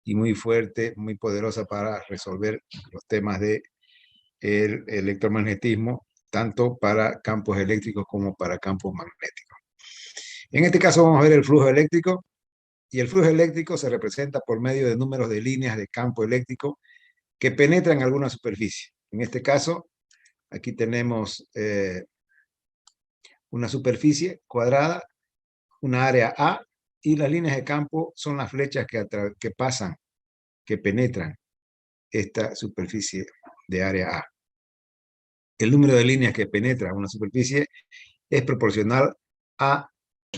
y muy fuerte, muy poderosa para resolver los temas de el electromagnetismo, tanto para campos eléctricos como para campos magnéticos. En este caso vamos a ver el flujo eléctrico, y el flujo eléctrico se representa por medio de números de líneas de campo eléctrico que penetran alguna superficie. En este caso, aquí tenemos una superficie cuadrada, una área A, y las líneas de campo son las flechas que pasan, que penetran esta superficie de área A. El número de líneas que penetra una superficie es proporcional a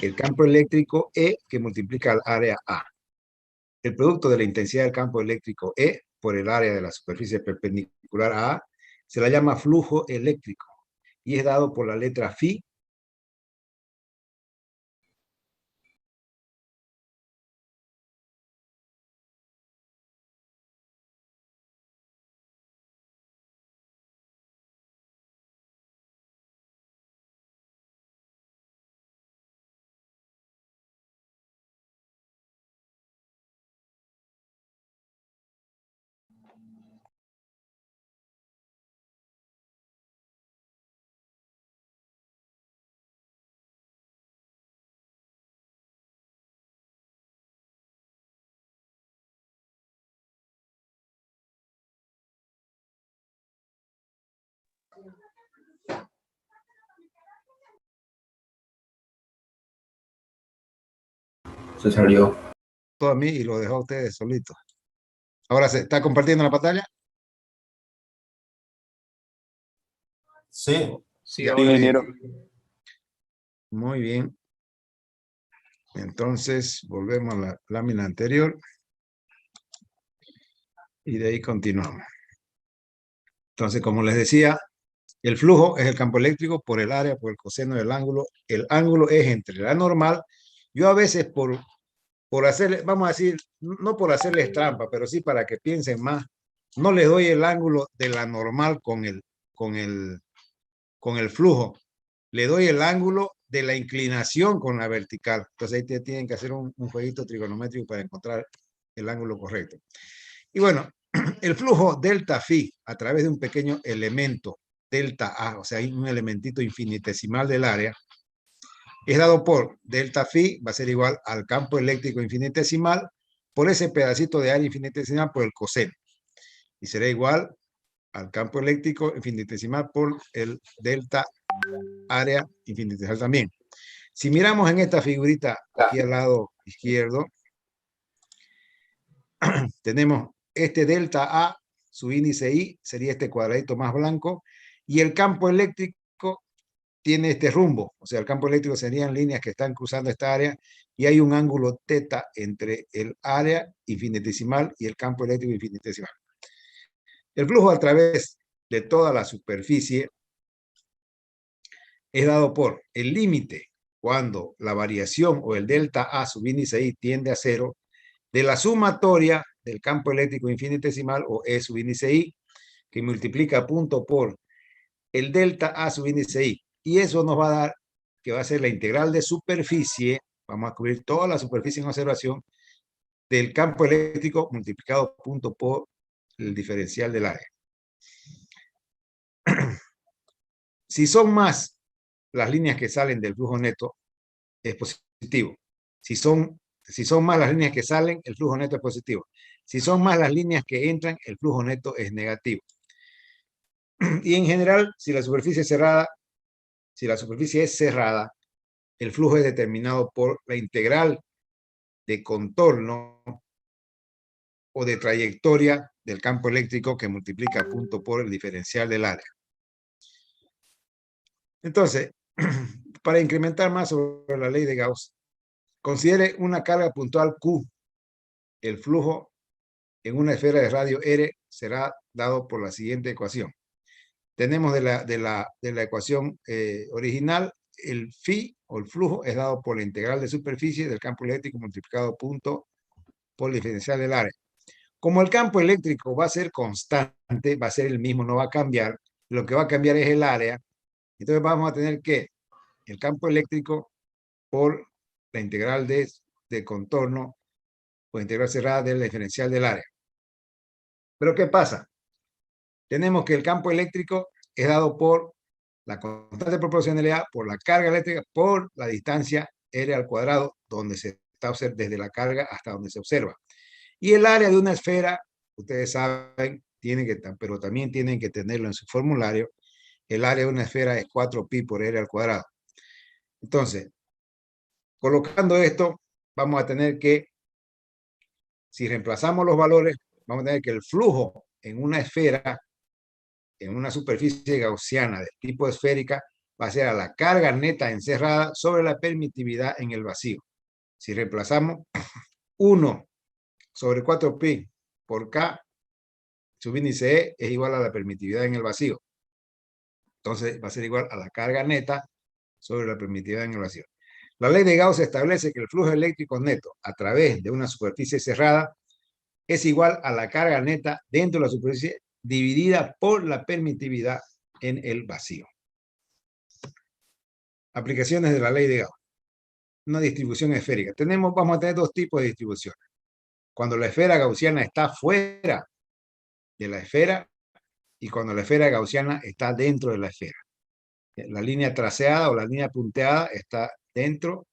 el campo eléctrico E que multiplica el área A. El producto de la intensidad del campo eléctrico E por el área de la superficie perpendicular a A se la llama flujo eléctrico y es dado por la letra Φ. Se salió. Todo a mí y lo dejó a ustedes solitos. Ahora se está compartiendo la pantalla. Sí, Sí, ingeniero. Muy bien. Entonces, volvemos a la lámina anterior y de ahí continuamos. Entonces, como les decía, el flujo es el campo eléctrico por el área, por el coseno del ángulo. El ángulo es entre la normal. Yo a veces por hacerle, vamos a decir, no por hacerles trampa, pero sí para que piensen más, no les doy el ángulo de la normal con el flujo. Le doy el ángulo de la inclinación con la vertical. Entonces ahí tienen que hacer un jueguito trigonométrico para encontrar el ángulo correcto. Y bueno, el flujo delta phi a través de un pequeño elemento delta A, o sea, hay un elementito infinitesimal del área, es dado por delta phi, va a ser igual al campo eléctrico infinitesimal por ese pedacito de área infinitesimal por el coseno. Y será igual al campo eléctrico infinitesimal por el delta área infinitesimal también. Si miramos en esta figurita aquí al lado izquierdo, tenemos este delta A, su índice I, sería este cuadradito más blanco, y el campo eléctrico tiene este rumbo, o sea, el campo eléctrico serían líneas que están cruzando esta área, y hay un ángulo θ entre el área infinitesimal y el campo eléctrico infinitesimal. El flujo a través de toda la superficie es dado por el límite cuando la variación o el delta A subíndice I tiende a cero de la sumatoria del campo eléctrico infinitesimal o E subíndice I que multiplica punto por el delta A subíndice I. Y eso nos va a dar que va a ser la integral de superficie, vamos a cubrir toda la superficie en observación, del campo eléctrico multiplicado punto por el diferencial del área. Si son más las líneas que salen del flujo neto, es positivo. Si son más las líneas que salen, el flujo neto es positivo. Si son más las líneas que entran, el flujo neto es negativo. Y en general, si la superficie es cerrada, el flujo es determinado por la integral de contorno o de trayectoria del campo eléctrico que multiplica punto por el diferencial del área. Entonces, para incrementar más sobre la ley de Gauss, considere una carga puntual Q. El flujo en una esfera de radio R será dado por la siguiente ecuación. Tenemos de la ecuación original, el phi o el flujo es dado por la integral de superficie del campo eléctrico multiplicado punto por el diferencial del área. Como el campo eléctrico va a ser constante, va a ser el mismo, no va a cambiar, lo que va a cambiar es el área, entonces vamos a tener que el campo eléctrico por la integral de contorno por integral cerrada del diferencial del área. Pero ¿qué pasa? Tenemos que el campo eléctrico es dado por la constante de proporcionalidad, por la carga eléctrica, por la distancia R al cuadrado, donde se está desde la carga hasta donde se observa. Y el área de una esfera, ustedes saben, pero también tienen que tenerlo en su formulario, el área de una esfera es 4pi por R al cuadrado. Entonces, colocando esto, vamos a tener que, si reemplazamos los valores, vamos a tener que el flujo en una esfera, en una superficie gaussiana de tipo esférica, va a ser a la carga neta encerrada sobre la permitividad en el vacío. Si reemplazamos 1 sobre 4pi por K, subíndice E es igual a la permitividad en el vacío. Entonces va a ser igual a la carga neta sobre la permitividad en el vacío. La ley de Gauss establece que el flujo eléctrico neto a través de una superficie cerrada es igual a la carga neta dentro de la superficie dividida por la permitividad en el vacío. Aplicaciones de la ley de Gauss. Una distribución esférica. Vamos a tener dos tipos de distribuciones. Cuando la esfera gaussiana está fuera de la esfera y cuando la esfera gaussiana está dentro de la esfera. La línea traceada o la línea punteada está dentro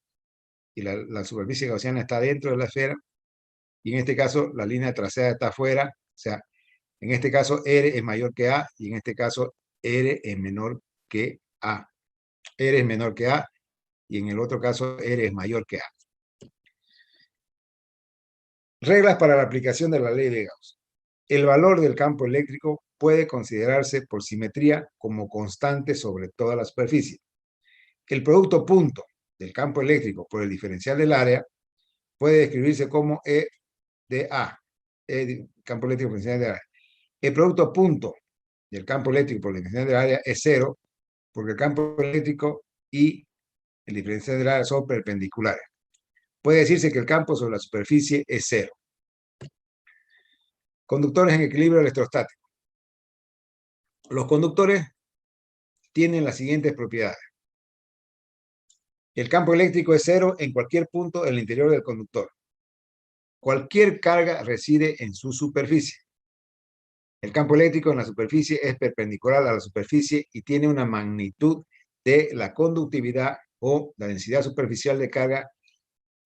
y la superficie gaussiana está dentro de la esfera. Y en este caso, la línea traceada está afuera. O sea, en este caso, R es mayor que A y en este caso, R es menor que A. R es menor que A y en el otro caso, R es mayor que A. Reglas para la aplicación de la ley de Gauss. El valor del campo eléctrico puede considerarse por simetría como constante sobre toda la superficie. El producto punto del campo eléctrico por el diferencial del área puede describirse como E de A, campo eléctrico por el diferencial del área. El producto punto del campo eléctrico por el diferencial del área es 0, porque el campo eléctrico y el diferencial del área son perpendiculares. Puede decirse que el campo sobre la superficie es 0. Conductores en equilibrio electrostático. Los conductores tienen las siguientes propiedades. El campo eléctrico es 0 en cualquier punto en el interior del conductor. Cualquier carga reside en su superficie. El campo eléctrico en la superficie es perpendicular a la superficie y tiene una magnitud de la conductividad o la densidad superficial de carga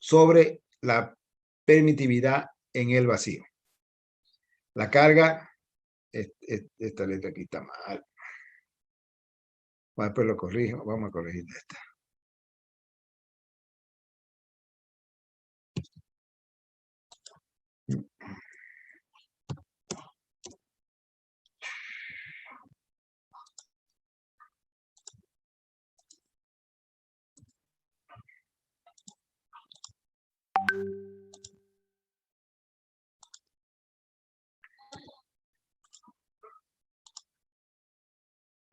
sobre la permitividad en el vacío. La carga, esta letra aquí está mal. Después lo corrijo, vamos a corregir esta.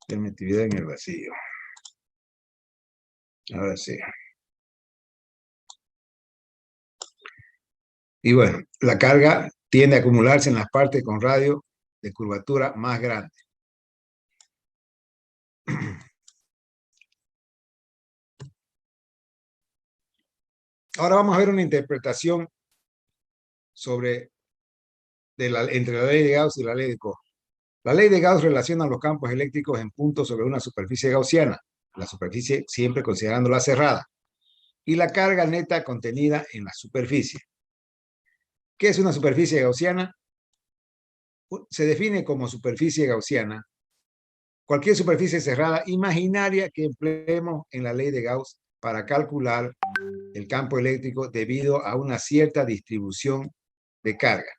Permitividad en el vacío. Ahora sí. Y bueno, la carga tiende a acumularse en las partes con radio de curvatura más grande. Ahora vamos a ver una interpretación entre la ley de Gauss y la ley de Cauchy. La ley de Gauss relaciona los campos eléctricos en puntos sobre una superficie gaussiana, la superficie siempre considerándola cerrada, y la carga neta contenida en la superficie. ¿Qué es una superficie gaussiana? Se define como superficie gaussiana cualquier superficie cerrada imaginaria que empleemos en la ley de Gauss para calcular el campo eléctrico debido a una cierta distribución de carga.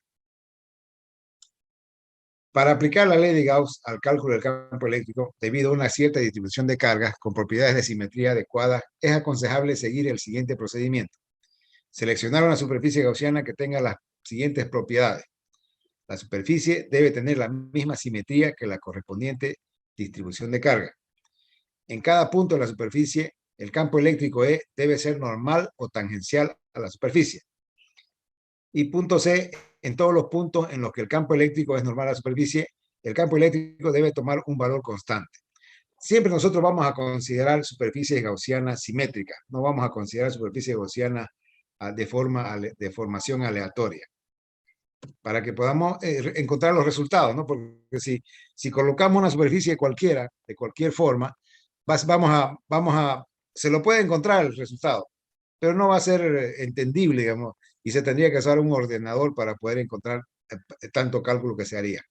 Para aplicar la ley de Gauss al cálculo del campo eléctrico debido a una cierta distribución de cargas con propiedades de simetría adecuadas, es aconsejable seguir el siguiente procedimiento. Seleccionar una superficie gaussiana que tenga las siguientes propiedades. La superficie debe tener la misma simetría que la correspondiente distribución de carga. En cada punto de la superficie, el campo eléctrico E debe ser normal o tangencial a la superficie. Y punto C, en todos los puntos en los que el campo eléctrico es normal a la superficie, el campo eléctrico debe tomar un valor constante. Siempre nosotros vamos a considerar superficies gaussianas simétricas, no vamos a considerar superficies gaussianas de formación aleatoria, para que podamos encontrar los resultados, ¿no? Porque si colocamos una superficie cualquiera, de cualquier forma, se lo puede encontrar el resultado, pero no va a ser entendible, digamos, y se tendría que usar un ordenador para poder encontrar tanto cálculo que se haría.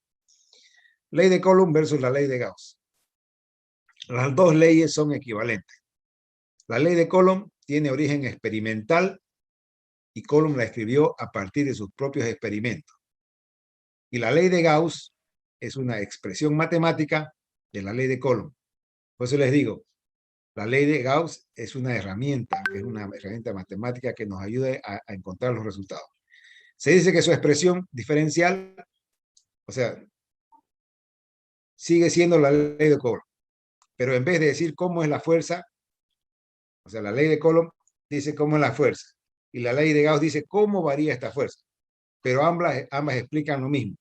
Ley de Coulomb versus la ley de Gauss. Las dos leyes son equivalentes. La ley de Coulomb tiene origen experimental y Coulomb la escribió a partir de sus propios experimentos. Y la ley de Gauss es una expresión matemática de la ley de Coulomb. Por eso les digo, la ley de Gauss es una herramienta matemática que nos ayuda a encontrar los resultados. Se dice que su expresión diferencial, o sea, sigue siendo la ley de Coulomb, pero en vez de decir cómo es la fuerza, o sea, la ley de Coulomb dice cómo es la fuerza, y la ley de Gauss dice cómo varía esta fuerza, pero ambas explican lo mismo.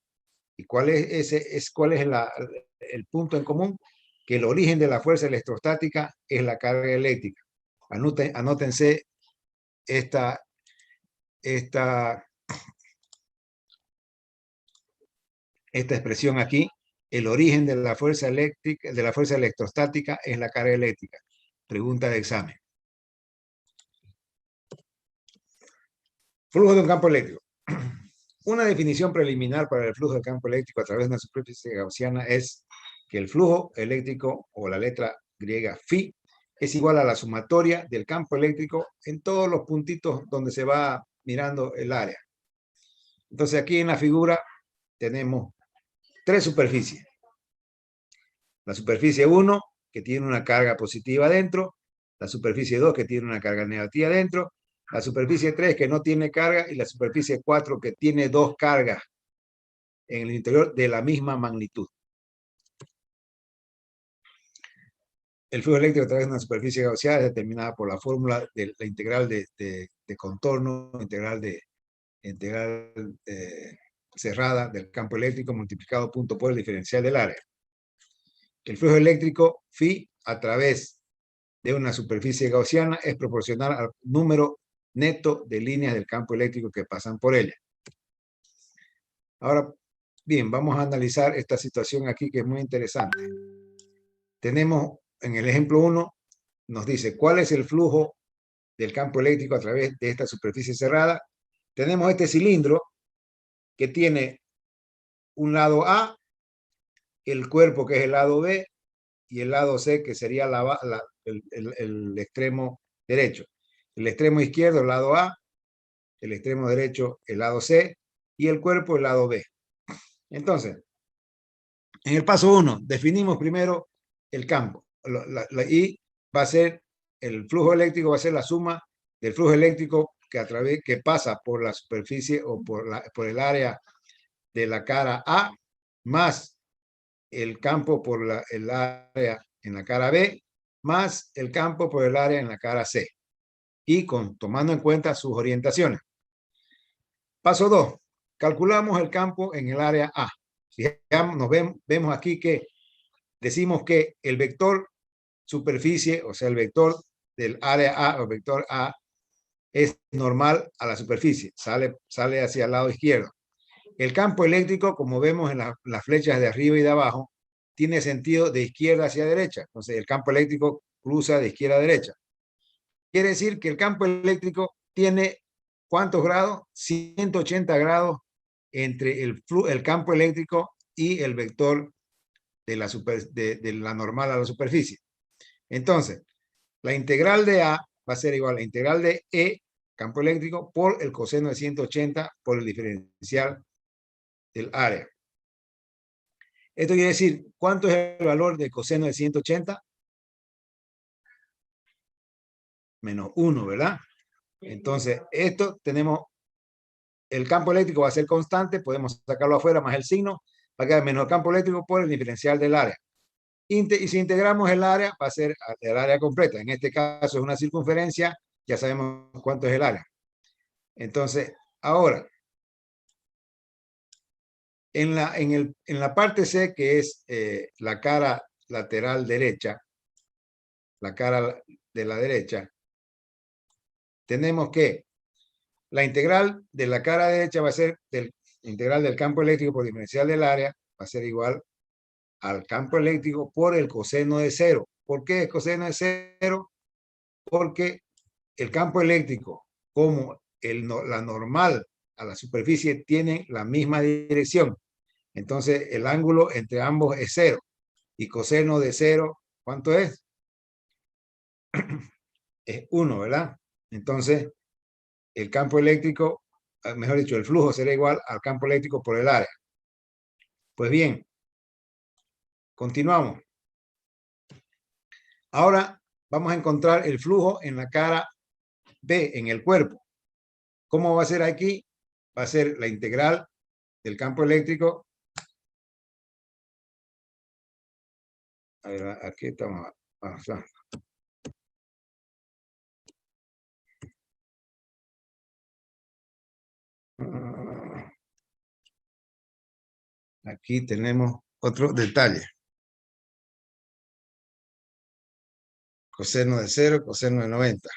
¿Y cuál es el punto en común? Que el origen de la fuerza electrostática es la carga eléctrica. Anótense esta expresión aquí. El origen de la fuerza eléctrica, de la fuerza electrostática, es la carga eléctrica. Pregunta de examen. Flujo de un campo eléctrico. Una definición preliminar para el flujo de campo eléctrico a través de una superficie gaussiana es que el flujo eléctrico, o la letra griega phi, es igual a la sumatoria del campo eléctrico en todos los puntitos donde se va mirando el área. Entonces aquí en la figura tenemos tres superficies. La superficie 1, que tiene una carga positiva dentro, la superficie 2, que tiene una carga negativa dentro, la superficie 3, que no tiene carga, y la superficie 4, que tiene dos cargas en el interior de la misma magnitud. El flujo eléctrico a través de una superficie gaussiana es determinada por la fórmula de la integral de contorno, integral cerrada del campo eléctrico multiplicado punto por el diferencial del área. El flujo eléctrico phi a través de una superficie gaussiana es proporcional al número neto de líneas del campo eléctrico que pasan por ella. Ahora, bien, vamos a analizar esta situación aquí que es muy interesante. Tenemos en el ejemplo 1, nos dice cuál es el flujo del campo eléctrico a través de esta superficie cerrada. Tenemos este cilindro que tiene un lado A, el cuerpo que es el lado B y el lado C que sería el extremo derecho. El extremo izquierdo, el lado A, el extremo derecho, el lado C y el cuerpo, el lado B. Entonces, en el paso 1, definimos primero el campo. Y va a ser, el flujo eléctrico va a ser la suma del flujo eléctrico que pasa por la superficie o por el área de la cara A, más el campo por el área en la cara B, más el campo por el área en la cara C. Y tomando en cuenta sus orientaciones. Paso 2. Calculamos el campo en el área A. Vemos aquí que decimos que el vector superficie, o sea, el vector del área A o vector A, es normal a la superficie, sale hacia el lado izquierdo. El campo eléctrico, como vemos en las flechas de arriba y de abajo, tiene sentido de izquierda hacia derecha. Entonces, el campo eléctrico cruza de izquierda a derecha. Quiere decir que el campo eléctrico tiene, ¿cuántos grados? 180 grados entre el campo eléctrico y el vector de la normal a la superficie. Entonces, la integral de A va a ser igual a la integral de E, campo eléctrico, por el coseno de 180 por el diferencial del área. Esto quiere decir, ¿cuánto es el valor del coseno de 180? Menos 1, ¿verdad? Entonces, esto tenemos, el campo eléctrico va a ser constante, podemos sacarlo afuera más el signo, va a quedar menos el campo eléctrico por el diferencial del área. Y si integramos el área, va a ser el área completa. En este caso es una circunferencia, ya sabemos cuánto es el área. Entonces, ahora, en la parte C, que es la cara lateral derecha, la cara de la derecha, tenemos que La integral de la cara derecha va a ser integral del campo eléctrico por diferencial del área, va a ser igual al campo eléctrico por el coseno de cero. ¿Por qué el coseno de cero? Porque el campo eléctrico, como la normal a la superficie, tienen la misma dirección. Entonces, el ángulo entre ambos es cero. Y coseno de cero, ¿cuánto es? Es 1, ¿verdad? Entonces, el campo eléctrico, mejor dicho, el flujo será igual al campo eléctrico por el área. Pues bien, continuamos. Ahora vamos a encontrar el flujo en la cara B, en el cuerpo. ¿Cómo va a ser aquí? Va a ser la integral del campo eléctrico. A ver, aquí estamos avanzando. Aquí tenemos otro detalle. Coseno de 0, coseno de 90.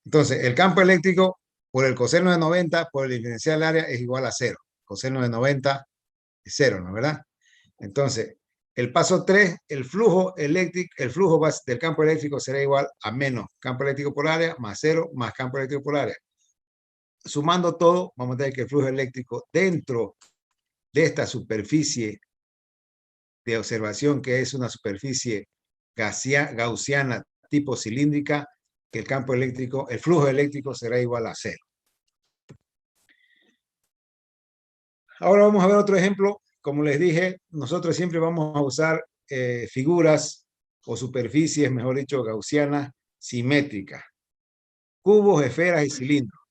Entonces, el campo eléctrico por el coseno de 90 por el diferencial del área es igual a 0. Coseno de 90 es 0, ¿no es verdad? Entonces, el paso 3, el flujo eléctrico, del campo eléctrico será igual a menos campo eléctrico por área más 0 más campo eléctrico por área. Sumando todo, vamos a tener que el flujo eléctrico dentro de esta superficie de observación, que es una superficie gaussiana tipo cilíndrica, que el campo eléctrico, el flujo eléctrico será igual a 0. Ahora vamos a ver otro ejemplo. Como les dije, nosotros siempre vamos a usar figuras o superficies, mejor dicho, gaussianas simétricas. Cubos, esferas y cilindros.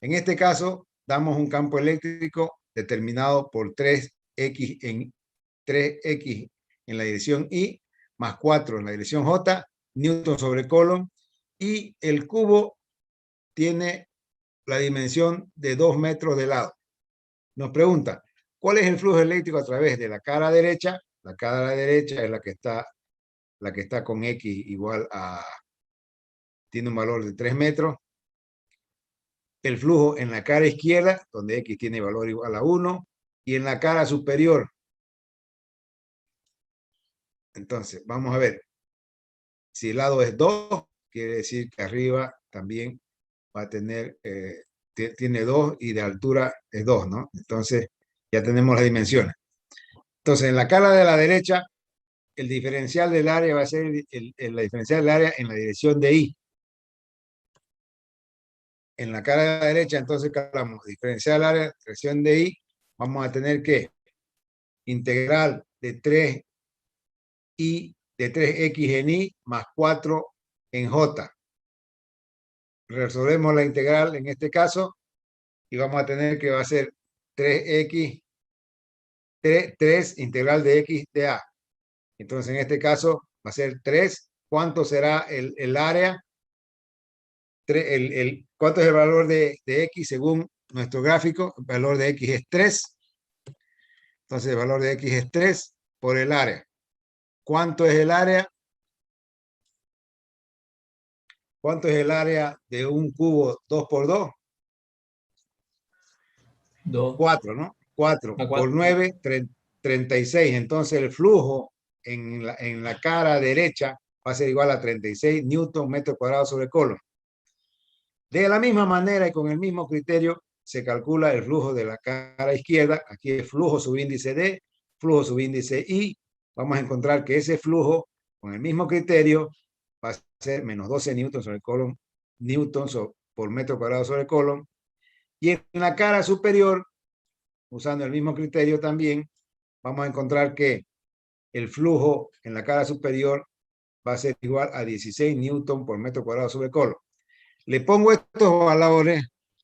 En este caso, damos un campo eléctrico determinado por 3x en la dirección Y, más 4 en la dirección J, Newton sobre Coulomb, y el cubo tiene la dimensión de 2 metros de lado. Nos pregunta, ¿cuál es el flujo eléctrico a través de la cara derecha? La cara derecha es la que está con X igual a, tiene un valor de 3 metros. El flujo en la cara izquierda, donde X tiene valor igual a 1, y en la cara superior. Entonces, vamos a ver. Si el lado es 2, quiere decir que arriba también va a tener, tiene 2 y de altura es 2, ¿no? Entonces, ya tenemos las dimensiones. Entonces, en la cara de la derecha, el diferencial del área va a ser la diferencial del área en la dirección de Y. En la cara de la derecha, entonces, calculamos diferencial del área, dirección de Y, vamos a tener que integral de 3Y, de 3X en Y, más 4 en J. Resolvemos la integral en este caso y vamos a tener que va a ser 3x, 3 integral de x de a. Entonces, en este caso va a ser 3. ¿Cuánto será el área? ¿Cuánto es el valor de x según nuestro gráfico? El valor de x es 3. Entonces, el valor de x es 3 por el área. ¿Cuánto es el área? ¿Cuánto es el área de un cubo 2 por 2? 2 4, ¿no? 4 a por 4. 9, 36. Entonces el flujo en la cara derecha va a ser igual a 36 newton metro cuadrado sobre Coulomb. De la misma manera y con el mismo criterio se calcula el flujo de la cara izquierda. Aquí es flujo subíndice D, flujo subíndice I. Vamos a encontrar que ese flujo con el mismo criterio va a ser menos 12 newton sobre Coulomb, newtons por metro cuadrado sobre Coulomb. Y en la cara superior, usando el mismo criterio también, vamos a encontrar que el flujo en la cara superior va a ser igual a 16 newton por metro cuadrado sobre Coulomb. Le pongo estos valores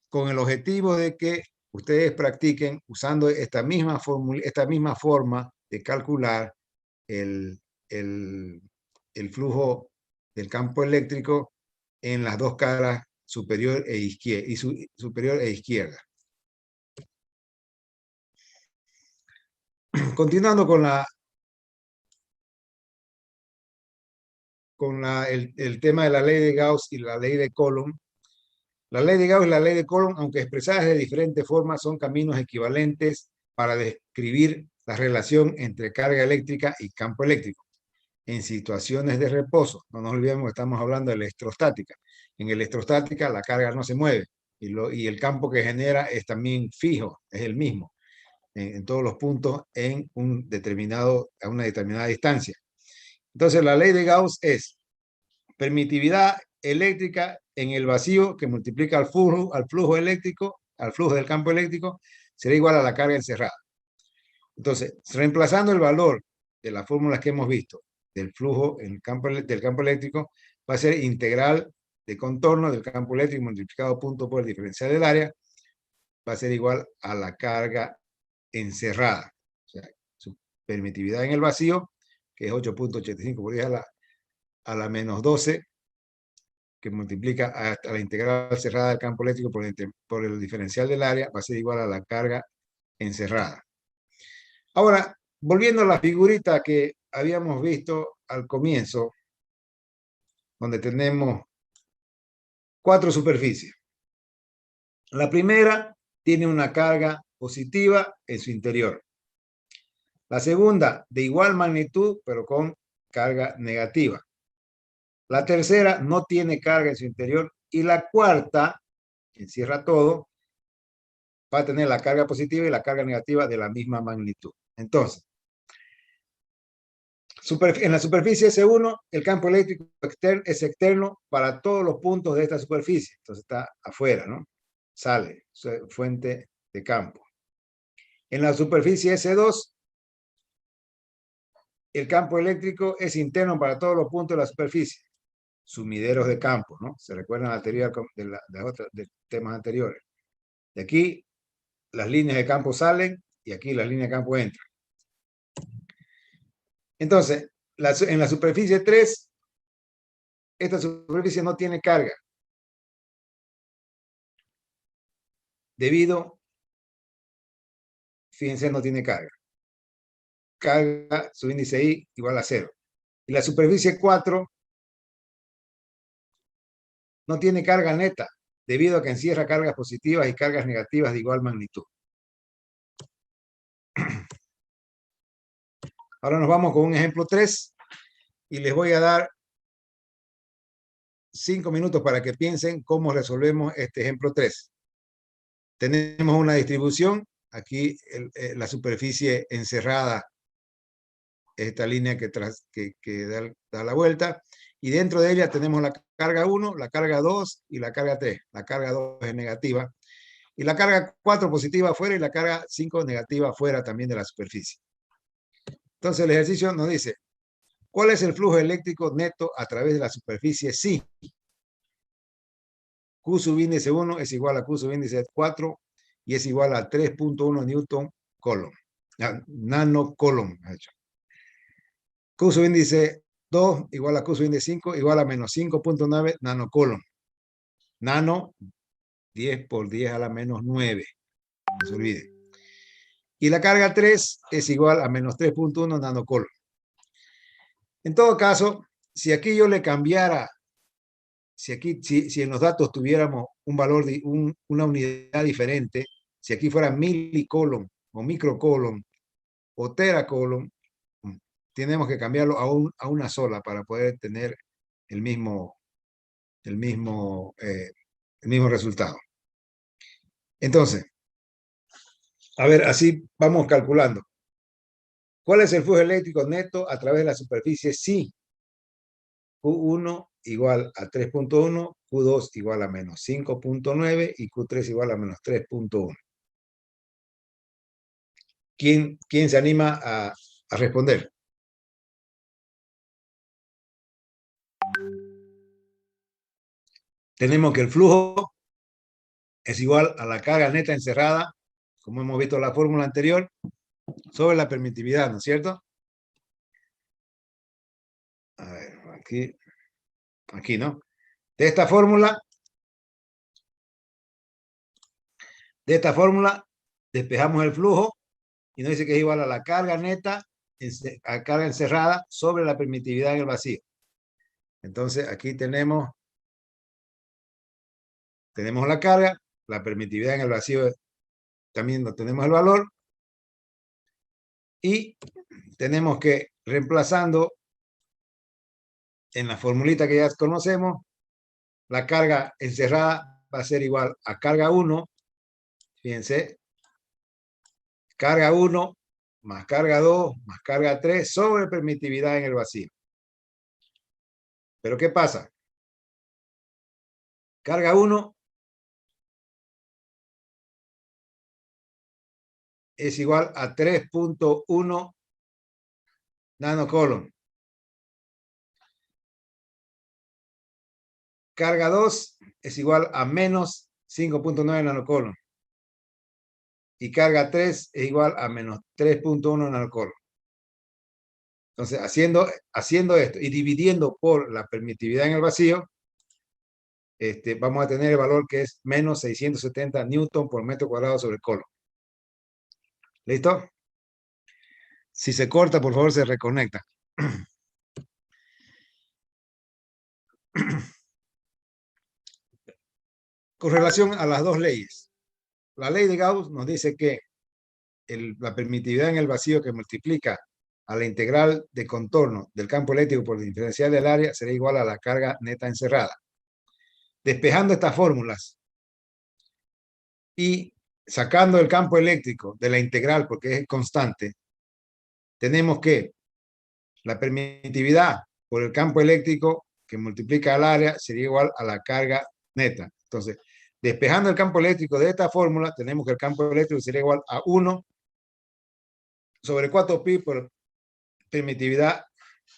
con el objetivo de que ustedes practiquen usando esta misma forma de calcular el flujo del campo eléctrico en las dos caras superior e izquierda. Continuando con el tema de la ley de Gauss y la ley de Coulomb, La ley de Gauss y la ley de Coulomb, aunque expresadas de diferentes formas, son caminos equivalentes para describir la relación entre carga eléctrica y campo eléctrico en situaciones de reposo. No nos olvidemos que estamos hablando de electrostática. En electrostática la carga no se mueve y el campo que genera es también fijo, es el mismo en todos los puntos a una determinada distancia. Entonces la ley de Gauss es permitividad eléctrica en el vacío que multiplica al flujo eléctrico, al flujo del campo eléctrico, será igual a la carga encerrada. Entonces, reemplazando el valor de las fórmulas que hemos visto del flujo en el del campo eléctrico, va a ser integral de contorno del campo eléctrico multiplicado punto por el diferencial del área, va a ser igual a la carga encerrada. O sea, su permitividad en el vacío, que es 8.85 por 10 a la menos 12, que multiplica hasta la integral cerrada del campo eléctrico por el diferencial del área, va a ser igual a la carga encerrada. Ahora, volviendo a la figurita que habíamos visto al comienzo, donde tenemos 4 superficies. La primera tiene una carga positiva en su interior. La segunda, de igual magnitud, pero con carga negativa. La tercera no tiene carga en su interior. Y la cuarta, que encierra todo, va a tener la carga positiva y la carga negativa de la misma magnitud. Entonces, en la superficie S1, el campo eléctrico es externo para todos los puntos de esta superficie. Entonces está afuera, ¿no? Sale, fuente de campo. En la superficie S2, el campo eléctrico es interno para todos los puntos de la superficie. Sumideros de campo, ¿no? Se recuerdan la teoría de temas anteriores. De aquí, las líneas de campo salen y aquí las líneas de campo entran. Entonces, en la superficie 3, esta superficie no tiene carga. Debido, fíjense, no tiene carga. Carga, su índice I igual a 0. Y la superficie 4 no tiene carga neta, debido a que encierra cargas positivas y cargas negativas de igual magnitud. Ahora nos vamos con un ejemplo 3 y les voy a dar 5 minutos para que piensen cómo resolvemos este ejemplo 3. Tenemos una distribución, aquí la superficie encerrada, esta línea que da la vuelta, y dentro de ella tenemos la carga 1, la carga 2 y la carga 3. La carga 2 es negativa, y la carga 4 positiva afuera y la carga 5 negativa afuera también de la superficie. Entonces el ejercicio nos dice, ¿cuál es el flujo eléctrico neto a través de la superficie sí? Q subíndice 1 es igual a Q subíndice 4 y es igual a 3.1 Newton Coulomb. Nano Coulomb. Q subíndice 2 igual a Q subíndice 5 igual a menos 5.9 Nano Coulomb. Nano 10 por 10 a la menos 9. No se olvide. Y la carga 3 es igual a menos 3.1 Nano Coulomb. En todo caso, si aquí yo le cambiara, si en los datos tuviéramos un valor de una unidad diferente, si aquí fuera milicoulomb o microcoulomb o teracoulomb, tenemos que cambiarlo a una sola para poder tener el mismo resultado. Entonces, a ver, así vamos calculando. ¿Cuál es el flujo eléctrico neto a través de la superficie? Sí. Q1 igual a 3.1, Q2 igual a menos 5.9 y Q3 igual a menos 3.1. ¿Quién se anima a responder? Tenemos que el flujo es igual a la carga neta encerrada, como hemos visto en la fórmula anterior, sobre la permitividad, ¿no es cierto? A ver, aquí, ¿no? De esta fórmula, despejamos el flujo y nos dice que es igual a la carga neta, a carga encerrada sobre la permitividad en el vacío. Entonces, aquí tenemos tenemos la carga, la permitividad en el vacío también no tenemos el valor, y tenemos que, reemplazando en la formulita que ya conocemos, la carga encerrada va a ser igual a carga 1, fíjense, carga 1 más carga 2 más carga 3 sobre permitividad en el vacío. Pero ¿qué pasa? Carga 1 es igual a 3.1 nanocoulomb. Carga 2 es igual a menos 5.9 nanocoulomb. Y carga 3 es igual a menos 3.1 nanocoulomb. Entonces, haciendo esto y dividiendo por la permitividad en el vacío, vamos a tener el valor que es menos 670 newton por metro cuadrado sobre el coulomb. ¿Listo? Si se corta, por favor, se reconecta. Con relación a las dos leyes, la ley de Gauss nos dice que la permitividad en el vacío que multiplica a la integral de contorno del campo eléctrico por el diferencial del área será igual a la carga neta encerrada. Despejando estas fórmulas y sacando el campo eléctrico de la integral porque es constante, tenemos que la permitividad por el campo eléctrico que multiplica al área sería igual a la carga neta. Entonces, despejando el campo eléctrico de esta fórmula, tenemos que el campo eléctrico sería igual a 1 sobre 4pi por permitividad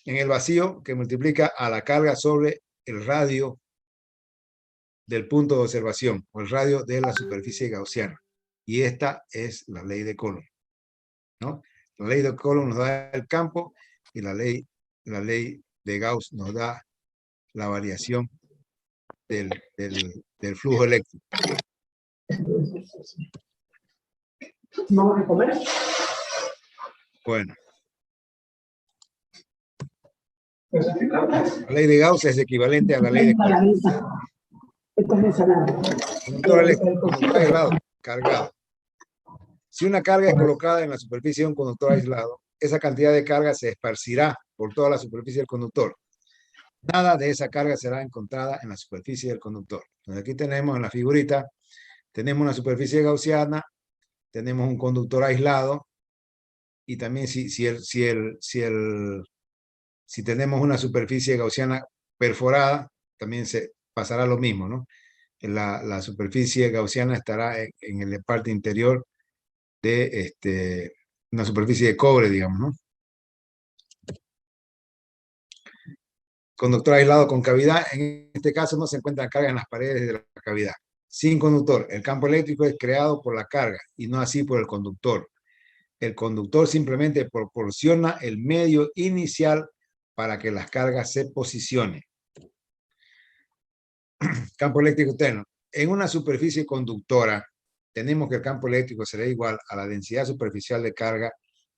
en el vacío que multiplica a la carga sobre el radio del punto de observación o el radio de la superficie gaussiana. Y esta es la ley de Coulomb, ¿no? La ley de Coulomb nos da el campo y la ley de Gauss nos da la variación del flujo eléctrico. ¿Vamos a comer? Bueno. La ley de Gauss es equivalente a la ley de Coulomb. Conductor eléctrico, conductor aislado, cargado. Si una carga es colocada en la superficie de un conductor aislado, esa cantidad de carga se esparcirá por toda la superficie del conductor. Nada de esa carga será encontrada en la superficie del conductor. Entonces aquí tenemos en la figurita, tenemos una superficie gaussiana, tenemos un conductor aislado, y también si tenemos una superficie gaussiana perforada, también se pasará lo mismo, ¿no? La superficie gaussiana estará en la parte interior de una superficie de cobre, digamos, ¿no? Conductor aislado con cavidad, en este caso no se encuentra carga en las paredes de la cavidad. Sin conductor, el campo eléctrico es creado por la carga y no así por el conductor. El conductor simplemente proporciona el medio inicial para que las cargas se posicionen. Campo eléctrico interno. En una superficie conductora, tenemos que el campo eléctrico será igual a la densidad superficial de carga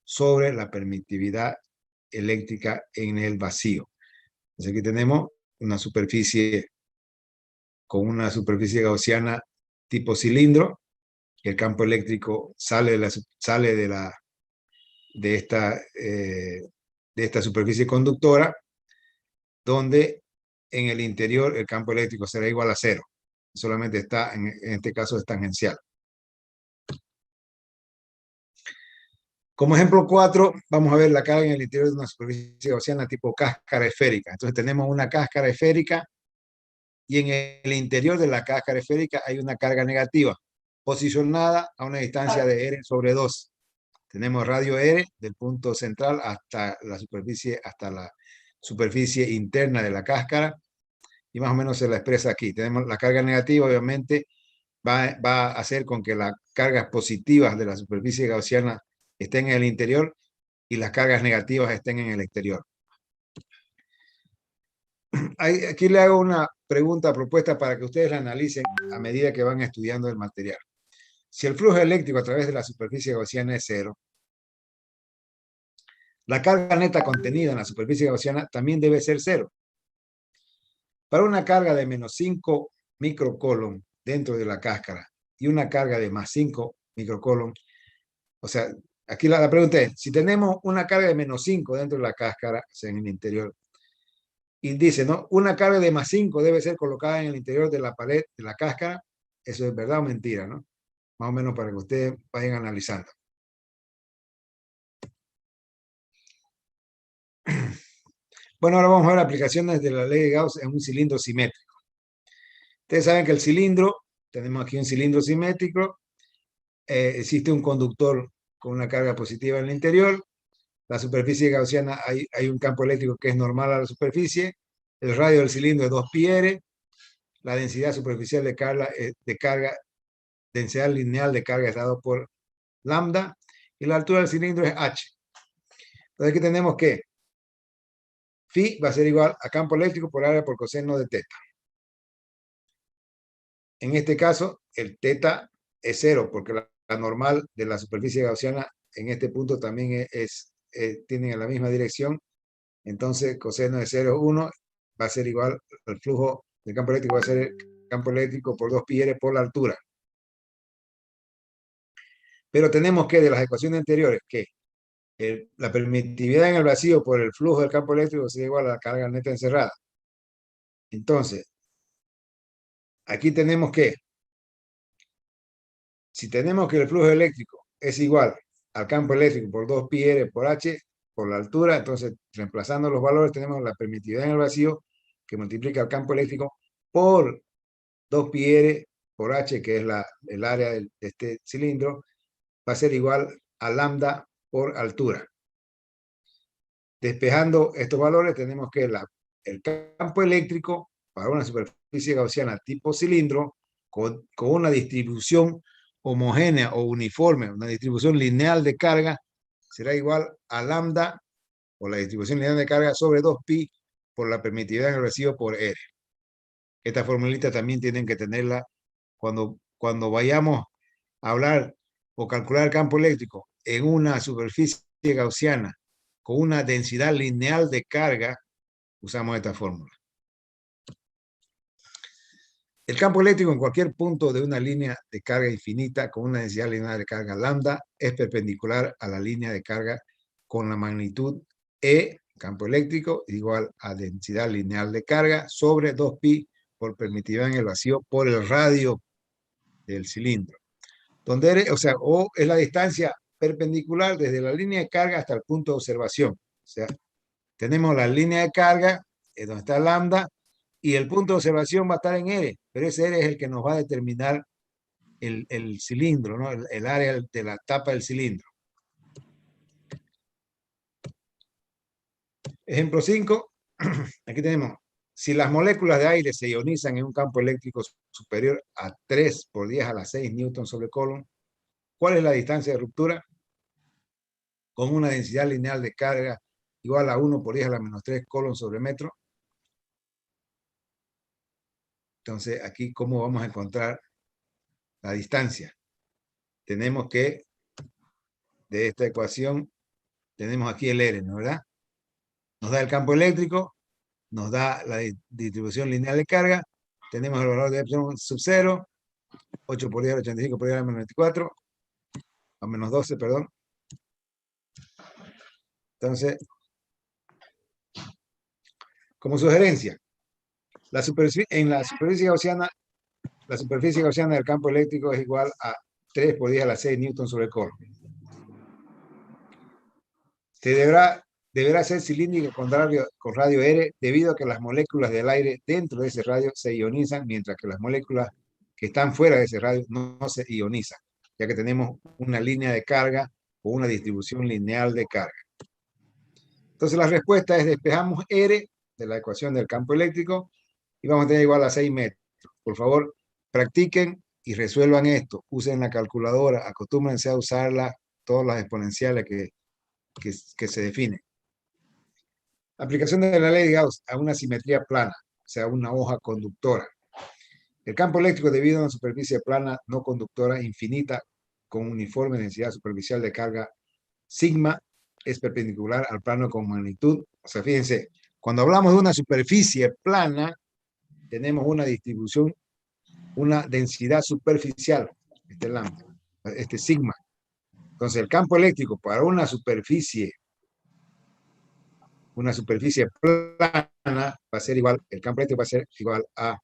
sobre la permitividad eléctrica en el vacío. Entonces aquí tenemos una superficie con una superficie gaussiana tipo cilindro, y el campo eléctrico sale de esta superficie conductora, donde en el interior el campo eléctrico será igual a 0. Solamente está, en este caso, es tangencial. Como ejemplo 4, vamos a ver la carga en el interior de una superficie gaussiana tipo cáscara esférica. Entonces tenemos una cáscara esférica y en el interior de la cáscara esférica hay una carga negativa posicionada a una distancia de R sobre 2. Tenemos radio R del punto central hasta la superficie interna de la cáscara, y más o menos se la expresa aquí. Tenemos la carga negativa, obviamente, va a hacer con que las cargas positivas de la superficie gaussiana estén en el interior y las cargas negativas estén en el exterior. Aquí le hago una propuesta para que ustedes la analicen a medida que van estudiando el material. Si el flujo eléctrico a través de la superficie gaussiana es 0, la carga neta contenida en la superficie gaussiana también debe ser 0. Para una carga de menos 5 microcoulomb dentro de la cáscara y una carga de más 5 microcoulomb, o sea, aquí la pregunta es, si tenemos una carga de menos 5 dentro de la cáscara, o sea, en el interior, y dice, ¿no? Una carga de más 5 debe ser colocada en el interior de la pared de la cáscara, ¿eso es verdad o mentira, no? Más o menos para que ustedes vayan analizando. Bueno, ahora vamos a ver aplicaciones de la ley de Gauss en un cilindro simétrico. Ustedes saben que el cilindro, tenemos aquí un cilindro simétrico, existe un conductor con una carga positiva en el interior, la superficie gaussiana, hay un campo eléctrico que es normal a la superficie, el radio del cilindro es 2πr, la densidad superficial de carga, densidad lineal de carga es dado por lambda, y la altura del cilindro es h. Entonces aquí tenemos que phi va a ser igual a campo eléctrico por área por coseno de teta. En este caso, el teta es 0, porque la normal de la superficie gaussiana en este punto también tienen la misma dirección. Entonces, coseno de 0 es 1, va a ser igual al flujo del campo eléctrico, va a ser el campo eléctrico por 2πr por la altura. Pero tenemos que, de las ecuaciones anteriores, que la permitividad en el vacío por el flujo del campo eléctrico es igual a la carga neta encerrada. Entonces, aquí tenemos que, si tenemos que el flujo eléctrico es igual al campo eléctrico por 2πr por h, por la altura, entonces reemplazando los valores tenemos la permitividad en el vacío que multiplica el campo eléctrico por 2πr por h, que es el área de este cilindro, va a ser igual a lambda por altura. Despejando estos valores tenemos que el campo eléctrico para una superficie gaussiana tipo cilindro con una distribución homogénea o uniforme, una distribución lineal de carga, será igual a lambda, o la distribución lineal de carga, sobre 2pi por la permitividad en el vacío por R. Esta formulita también tienen que tenerla cuando vayamos a hablar o calcular el campo eléctrico en una superficie gaussiana con una densidad lineal de carga, usamos esta fórmula. El campo eléctrico en cualquier punto de una línea de carga infinita con una densidad lineal de carga lambda es perpendicular a la línea de carga con la magnitud E, campo eléctrico, igual a densidad lineal de carga sobre 2pi por permitividad en el vacío por el radio del cilindro. Donde O es la distancia perpendicular desde la línea de carga hasta el punto de observación. O sea, tenemos la línea de carga, donde está lambda, y el punto de observación va a estar en R, pero ese R es el que nos va a determinar el cilindro, ¿no? El área de la tapa del cilindro. Ejemplo 5, aquí tenemos, si las moléculas de aire se ionizan en un campo eléctrico superior a 3 por 10 a la 6 newton sobre coulomb, ¿cuál es la distancia de ruptura? Con una densidad lineal de carga igual a 1 por 10 a la menos 3 coulomb sobre metro. Entonces, aquí, ¿cómo vamos a encontrar la distancia? Tenemos que, de esta ecuación, tenemos aquí el R, ¿no? ¿Verdad? Nos da el campo eléctrico, nos da la distribución lineal de carga, tenemos el valor de epsilon sub 0, 8 por 10 a la 85 por 10 a la menos 24, a menos 12, perdón. Entonces, como sugerencia, en la superficie gaussiana, la superficie gaussiana del campo eléctrico es igual a 3 por 10 a la 6 newton sobre coulomb. Se deberá ser cilíndrico con radio R debido a que las moléculas del aire dentro de ese radio se ionizan, mientras que las moléculas que están fuera de ese radio no se ionizan, ya que tenemos una línea de carga o una distribución lineal de carga. Entonces la respuesta es: despejamos R de la ecuación del campo eléctrico y vamos a tener igual a 6 metros. Por favor, practiquen y resuelvan esto. Usen la calculadora, acostúmbrense a usarla, todas las exponenciales que se definen. Aplicación de la ley de Gauss a una simetría plana, o sea, una hoja conductora. El campo eléctrico debido a una superficie plana no conductora infinita con uniforme densidad superficial de carga sigma es perpendicular al plano con magnitud. O sea, fíjense, cuando hablamos de una superficie plana, tenemos una distribución una densidad superficial, este lambda, este sigma. Entonces, el campo eléctrico para una superficie plana va a ser igual, el campo eléctrico va a ser igual a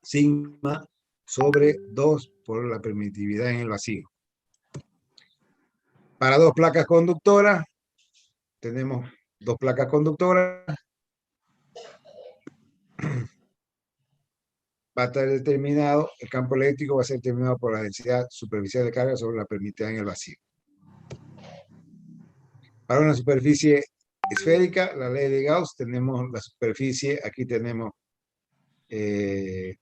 sigma sobre 2 por la permitividad en el vacío. Para dos placas conductoras, tenemos dos placas conductoras, va a estar determinado, el campo eléctrico va a ser determinado por la densidad superficial de carga sobre la permitida en el vacío. Para una superficie esférica, la ley de Gauss, tenemos la superficie, aquí tenemos el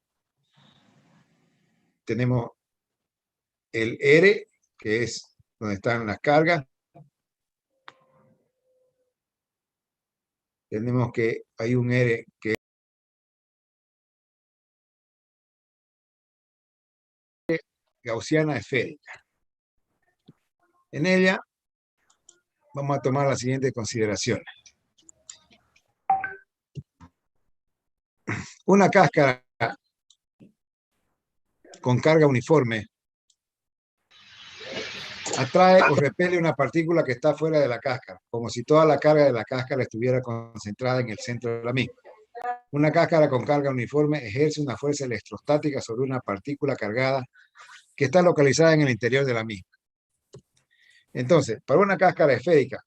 R, que es donde están las cargas. Tenemos que hay un R que es gaussiana esférica. En ella vamos a tomar las siguientes consideraciones. Una cáscara con carga uniforme atrae o repele una partícula que está fuera de la cáscara, como si toda la carga de la cáscara estuviera concentrada en el centro de la misma. Una cáscara con carga uniforme ejerce una fuerza electrostática sobre una partícula cargada que está localizada en el interior de la misma. Entonces, para una cáscara esférica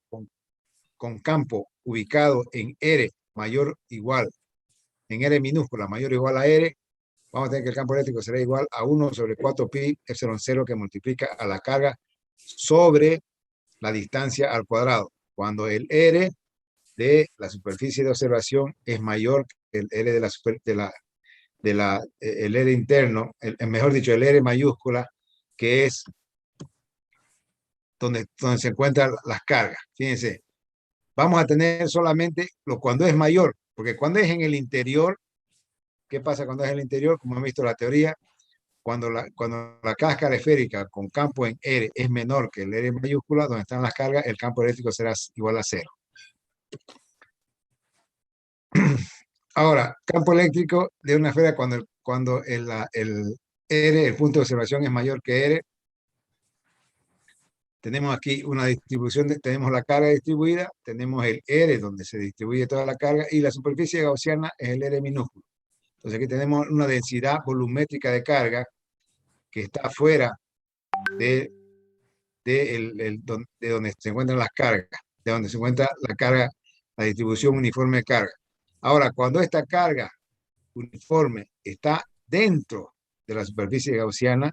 con campo ubicado en R mayor o igual, en R minúscula mayor o igual a R, vamos a tener que el campo eléctrico será igual a 1 sobre 4 pi epsilon 0 que multiplica a la carga sobre la distancia al cuadrado, cuando el R de la superficie de observación es mayor que el R el R interno, mejor dicho, el R mayúscula, que es donde se encuentran las cargas. Fíjense, vamos a tener solamente cuando es mayor, porque cuando es en el interior, ¿qué pasa cuando es en el interior? Como hemos visto la teoría, cuando la cáscara esférica con campo en R es menor que el R mayúscula, donde están las cargas, el campo eléctrico será igual a 0. Ahora, campo eléctrico de una esfera cuando el R, el punto de observación es mayor que R. Tenemos aquí una distribución, tenemos la carga distribuida, tenemos el R donde se distribuye toda la carga y la superficie gaussiana es el R minúsculo. Entonces aquí tenemos una densidad volumétrica de carga que está fuera de donde se encuentran las cargas, de donde se encuentra la carga, la distribución uniforme de carga. Ahora, cuando esta carga uniforme está dentro de la superficie gaussiana,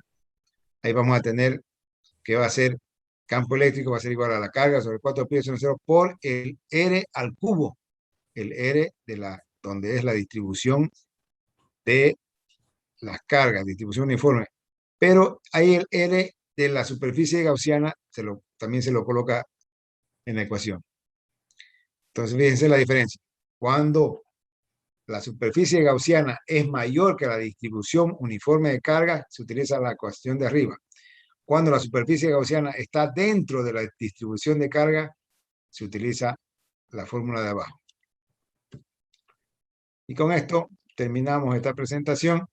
ahí vamos a tener que va a ser campo eléctrico, va a ser igual a la carga sobre 4 pi epsilon 0 por el R al cubo, el R donde es la distribución de las cargas, distribución uniforme. Pero ahí el R de la superficie gaussiana también se lo coloca en la ecuación. Entonces, fíjense la diferencia. Cuando la superficie gaussiana es mayor que la distribución uniforme de carga, se utiliza la ecuación de arriba. Cuando la superficie gaussiana está dentro de la distribución de carga, se utiliza la fórmula de abajo. Y con esto terminamos esta presentación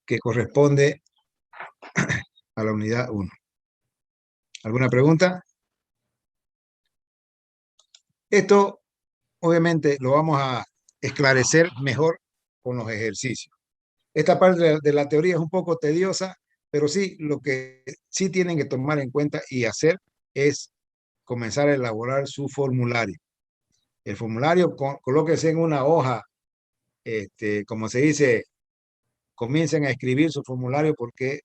que corresponde a la unidad 1. ¿Alguna pregunta? Esto, obviamente, lo vamos a esclarecer mejor con los ejercicios. Esta parte de la teoría es un poco tediosa, pero sí, lo que sí tienen que tomar en cuenta y hacer es comenzar a elaborar su formulario. El formulario, colóquese en una hoja, como se dice, comiencen a escribir su formulario porque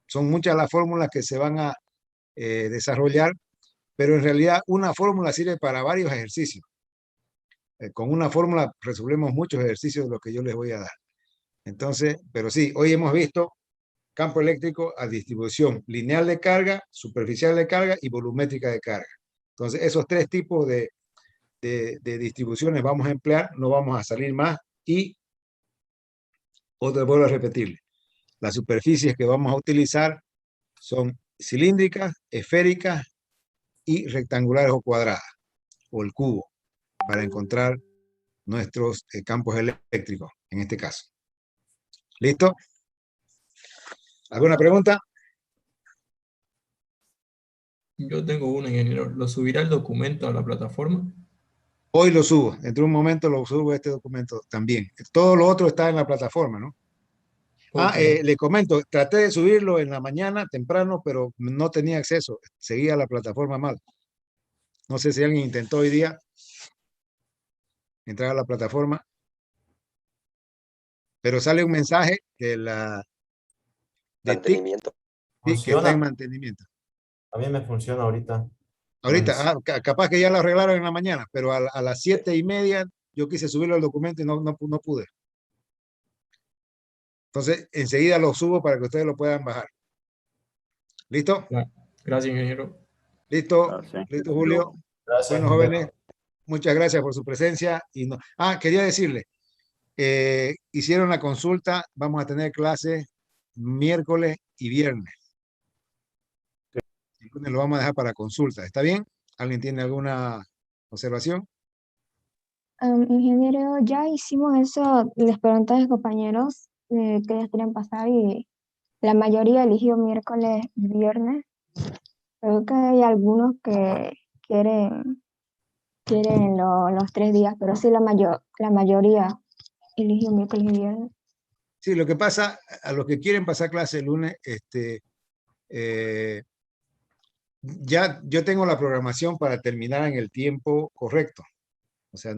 son muchas las fórmulas que se van a desarrollar, pero en realidad una fórmula sirve para varios ejercicios. Con una fórmula resolvemos muchos ejercicios de los que yo les voy a dar. Entonces, pero sí, hoy hemos visto campo eléctrico a distribución lineal de carga, superficial de carga y volumétrica de carga. Entonces, esos tres tipos de distribuciones vamos a emplear, no vamos a salir más. Y otra, vuelvo a repetirle, las superficies que vamos a utilizar son cilíndricas, esféricas y rectangulares o cuadradas, o el cubo, para encontrar nuestros campos eléctricos, en este caso. ¿Listo? ¿Alguna pregunta? Yo tengo una, ingeniero. ¿Lo subirá el documento a la plataforma? Hoy lo subo. Dentro de un momento lo subo este documento también. Todo lo otro está en la plataforma, ¿no? Ok. Le comento, traté de subirlo en la mañana temprano, pero no tenía acceso. Seguía la plataforma mal. No sé si alguien intentó hoy día entrar a la plataforma, pero sale un mensaje de TIC Mantenimiento. que está en Funciona. mantenimiento. A mí me funciona ahorita. Ahorita, capaz que ya lo arreglaron en la mañana, pero a las 7:30 yo quise subirlo al documento y no pude. Entonces, enseguida lo subo para que ustedes lo puedan bajar. ¿Listo? Gracias, ingeniero. ¿Listo? Gracias. ¿Listo, Julio? Gracias. Bueno, jóvenes, muchas gracias por su presencia. Quería decirle, hicieron la consulta, vamos a tener clases miércoles y viernes. El lunes lo vamos a dejar para consulta. ¿Está bien? ¿Alguien tiene alguna observación? Ingeniero, ya hicimos eso, les pregunté a mis compañeros que ellos quieren pasar y la mayoría eligió miércoles y viernes. Creo que hay algunos que quieren los 3 días, pero sí la mayoría eligió miércoles y viernes. Sí, lo que pasa, a los que quieren pasar clase el lunes, ya yo tengo la programación para terminar en el tiempo correcto. O sea,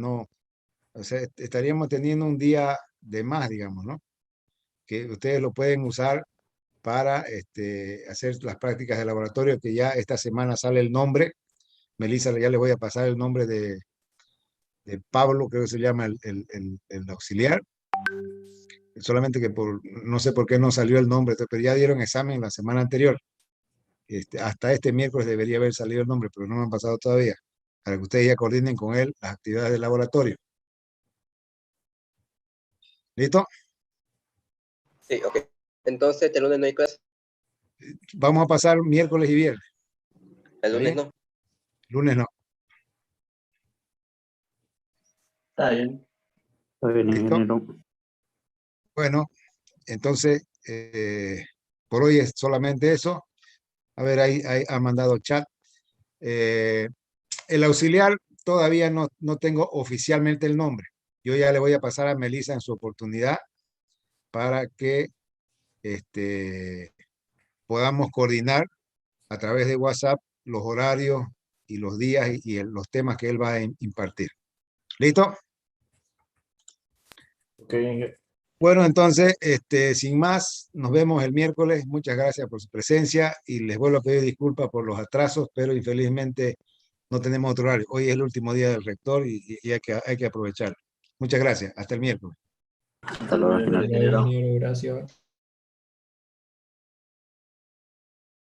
estaríamos teniendo un día de más, digamos, ¿no? Que ustedes lo pueden usar para hacer las prácticas de laboratorio, que ya esta semana sale el nombre. Melissa, ya le voy a pasar el nombre de Pablo, creo que se llama el auxiliar. Solamente que no sé por qué no salió el nombre, pero ya dieron examen la semana anterior. Hasta este miércoles debería haber salido el nombre, pero no me han pasado todavía, para que ustedes ya coordinen con él las actividades del laboratorio. ¿Listo? Sí, ok. Entonces, el lunes no hay clase. Vamos a pasar miércoles y viernes. El lunes ¿Sí? no. Lunes no. Está bien. Está bien, ¿Listo? ingeniero. Bueno, entonces, por hoy es solamente eso. A ver, ahí ha mandado chat. El auxiliar todavía no tengo oficialmente el nombre. Yo ya le voy a pasar a Melissa en su oportunidad para que podamos coordinar a través de WhatsApp los horarios y los días y los temas que él va a impartir. ¿Listo? Ok, Bueno, entonces, sin más, nos vemos el miércoles. Muchas gracias por su presencia y les vuelvo a pedir disculpas por los atrasos, pero infelizmente no tenemos otro horario. Hoy es el último día del rector y hay que aprovechar. Muchas gracias. Hasta el miércoles. Hasta luego, ingeniero. Ingeniero, gracias.